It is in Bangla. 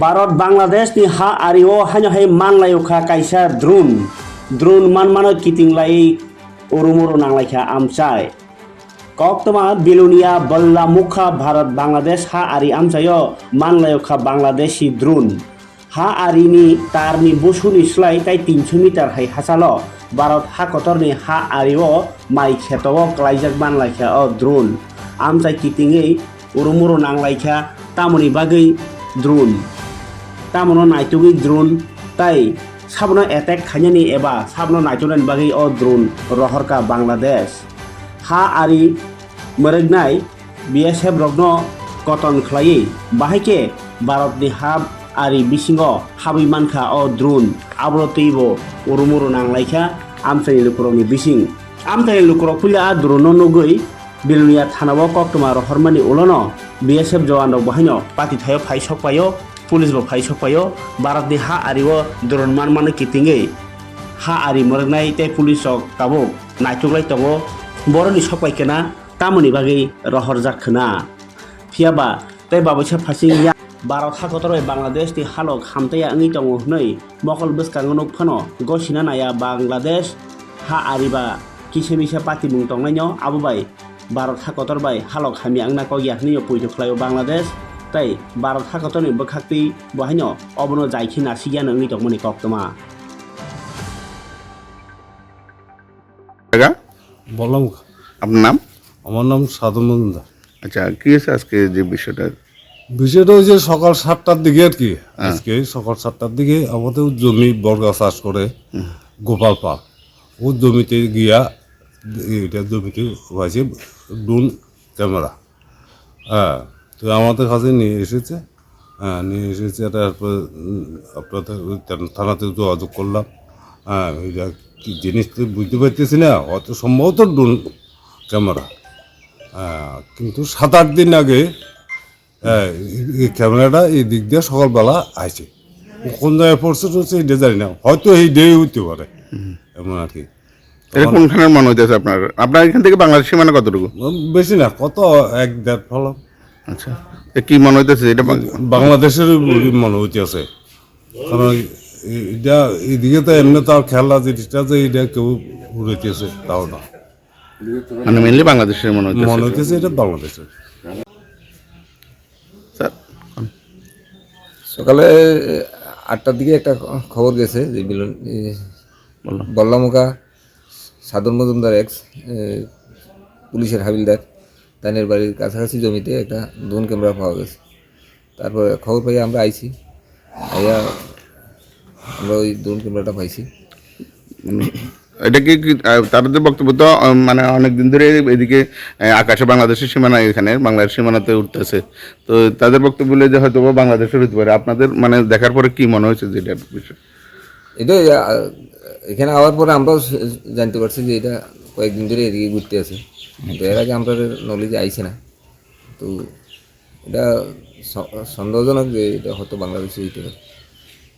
भारत बांग्लादेश नि हा आरिओ हानो हाय मानलायोखा कायसा द्रुन मानो कितिंलाय उरुमुरु नांलायखा आमचाय कक्तमा बिलुनिया बल्ला मुखा भारत बांग्लादेश हा आरि आमचायो मानलायोखा बांग्लादेशी द्रुन हा आरिनि तारनि बुसुनि स्लाय ताय 300 मिटार हाय हासालो भारत हा कतरनि हा आरिओ माइ खेतव क्लाइजाक मानलायखा द्रुन आमचाय कितिङै उरुमुरु नांलायखा तामुनि बागै द्रुन तामनो नाइटुगै द्रुन ताई साबनो एटेक खायनानि एबा साबनो नाइटुनानि बागै द्रुन रहरका बांग्लादेश हा आरि मरगनाय बीएसएफ रगनो कटन खलायै बाहायके भारतनि हा आरि बिसिङो हाबै मानखा द्रुन आब्रो तैबो उरुमुरु नांलायखा आमसानि लुकुरनि बिसिं आमसानि लुकुरक फुलिया द्रुनो नुगै बिलुनिया थानाव कक्तमा रहरमानि उलनो बीएसएफ जवान बाहायनो पाति थायो फाइसकपायो पुलिस बो फाइसकपायो भारतनि हा आरिओ द्रुन मानो कितिङै हा आरि मरगनाय ते पुलिस काबो नाइटुगलाय तबो बरनि सकपायखेना तामुनि बागै रहर जाखोना फियाबा ते बाबैसा फासिया भारत हाकतरय बांग्लादेश नि हालक हामथाया अंगि दङ हनै मकल बसकांगनो फानो गसिना नाया बांग्लादेश हा आरिबा किसेमिसा पाति मुं तंनायनो आबुबाय भारत हाकतरबाय हालक हामि आंना को याखनि पुइतो खलायो बांग्लादेश ताई भारत हाकतरनि बखाक्ति बहायनो अबनो जायखि नासिगियान अंगि दंमनि कक्तमा জায়গা বললাম। আপনার নাম? আমার নাম সাধু মজুমদার। আচ্ছা, কি হয়েছে আজকে যে বিষয়টা? বিষয়টা হচ্ছে সকাল 7টার দিকে আর কি, আজকে সকাল 7টার দিকে আমাদের জমি বর্গা চাষ করে গোপাল পাল ও জমিতে গিয়া এটা জমিতে হয়েছে ড্রোন ক্যামেরা। হ্যাঁ, তো আমাদের কাছে নিয়ে এসেছে। হ্যাঁ, নিয়ে এসেছে, তারপর আপনাদের থানাতে যোগাযোগ করলাম। হ্যাঁ, এটা কি জিনিস তো বুঝতে পারতেছি না, অত সম্ভবত ড্রোন ক্যামেরা। কিন্তু 7-8 দিন আগে এই ক্যামেরাটা এই দিক দিয়ে সকালবেলা আসে, কোন জায়গায় পড়ছে টড়ছে এটা জানি না, হয়তো এই ডে হইতে পারে এমন আর কি। এটা কোনখানের মনে হইতেছে আপনার? আপনার এখান থেকে বাংলাদেশ সীমানা কতটুকু? বেশি না, কত 1-1.5 ফলম। আচ্ছা, কি মনে হইতেছে এটা? বাংলাদেশের মনে হইতেছে, কারণ এটা এদিকে তো এমনি তো আর খেলা জিনিসটা যে এটা কেউ উড়াইতেছে তাও না, মানে মেনলি বাংলাদেশের মনে হইতেছে এটা বাংলাদেশের। স্যার, সকালে 8টার দিকে একটা খবর গেছে যে বল্লামুখা সাধন মজুমদার এক্স পুলিশের হাবিলদার তাদের বাড়ির কাছাকাছি জমিতে একটা ড্রোন ক্যামেরা পাওয়া গেছে। তারপরে খবর পাই আমরা আইছি, আইয়া আমরা ওই ড্রোন ক্যামেরাটা পাইছি। এটা কি তাদের বক্তব্য তো মানে অনেকদিন ধরে এদিকে আকাশে বাংলাদেশের সীমানা, এখানে বাংলাদেশ সীমানাতে উঠতেছে, তো তাদের বক্তব্য বলে যে হয়তো বাংলাদেশের হতে পারে। আপনাদের মানে দেখার পরে কি মনে হয়েছে যে এটার বিষয়? এটা এখানে আওয়ার পরে আমরাও জানতে পারছি যে এটা কয়েকদিন ধরে এদিকে ঘুরতে আছে, তো এর আগে আমরা নলেজে আইছে না। তো এটা সন্দেহজনক যে এটা হয়তো বাংলাদেশে হইতে পারে।